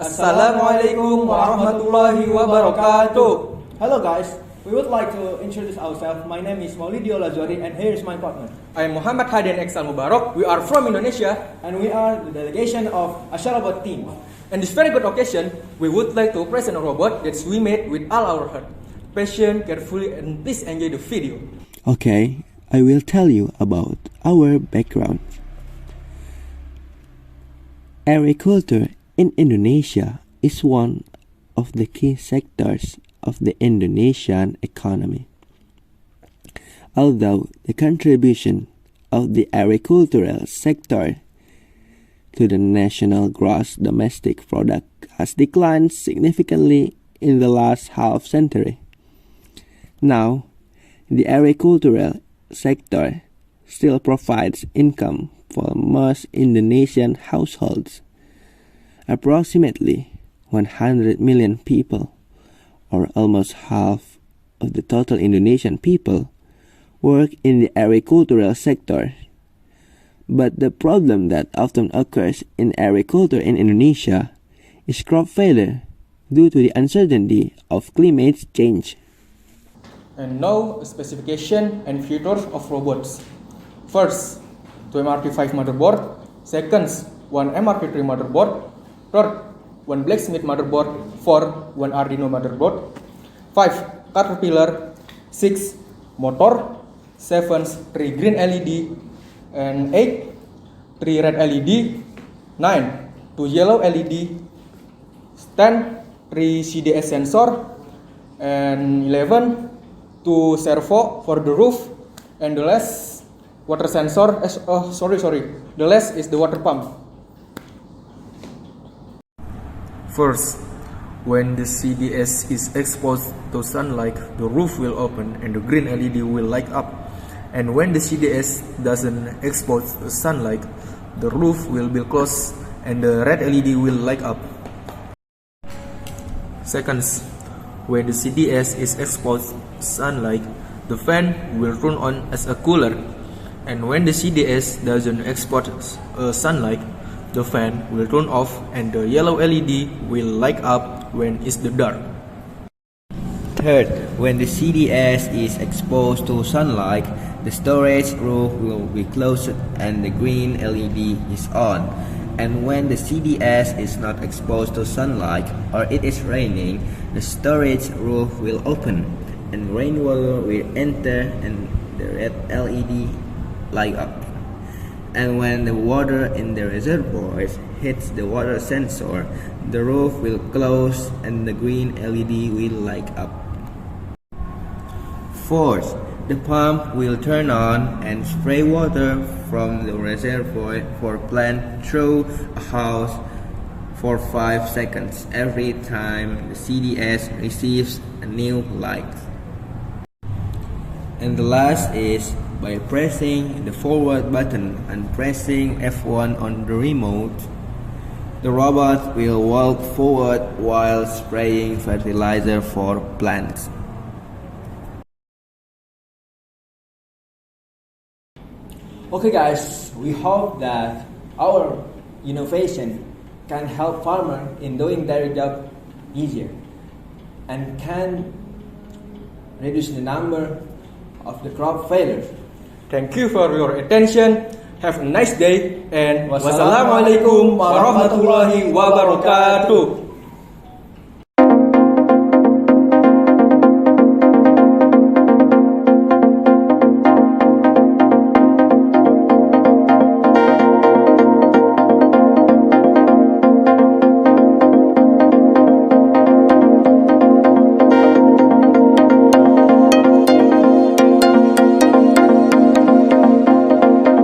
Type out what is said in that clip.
Assalamualaikum warahmatullahi wabarakatuh. Hello guys, we would like to introduce ourselves. My name is Maulidio Lazwari and here is my partner. I am Muhammad Hadian Exal Mubarak. We are from Indonesia. And we are the delegation of Asharabad team. On this very good occasion, we would like to present a robot that we made with all our heart, passion, carefully, and please enjoy the video. Okay, I will tell you about our background. Agriculture in Indonesia is one of the key sectors of the Indonesian economy. Although the contribution of the agricultural sector to the national gross domestic product has declined significantly in the last half century. Now, the agricultural sector still provides income for most Indonesian households. Approximately 100 million people, or almost half of the total Indonesian people, work in the agricultural sector. But the problem that often occurs in agriculture in Indonesia is crop failure due to the uncertainty of climate change. And now, specification and features of robots. First, 2 MRP5 motherboard. Second, 1 MRP3 motherboard. Third, 1 blacksmith motherboard. 4, 1 Arduino motherboard. 5, Caterpillar. 6, motor. 7, 3 green LED. And 8, 3 red LED. 9, 2 yellow LED. 10, 3 CDS sensor. And 11, 2 servo for the roof. And the last, water sensor. The last is the water pump. First, when the CDS is exposed to sunlight, the roof will open and the green LED will light up. And when the CDS doesn't expose to sunlight, the roof will be closed and the red LED will light up. Second, when the CDS is exposed to sunlight, the fan will turn on as a cooler. And when the CDS doesn't expose sunlight, the fan will turn off and the yellow LED will light up when it's the dark. Third, when the CDS is exposed to sunlight, the storage roof will be closed and the green LED is on. And when the CDS is not exposed to sunlight or it is raining, the storage roof will open and rainwater will enter and the red LED light up. And when the water in the reservoirs hits the water sensor, the roof will close and the green LED will light up. Fourth, the pump will turn on and spray water from the reservoir for plant through a house for 5 seconds every time the CDS receives a new light. And the last is by pressing the forward button and pressing F1 on the remote, the robot will walk forward while spraying fertilizer for plants. Okay guys, we hope that our innovation can help farmers in doing their job easier and can reduce the number of the crop failures. Thank you for your attention. Have a nice day and wassalamualaikum warahmatullahi wabarakatuh.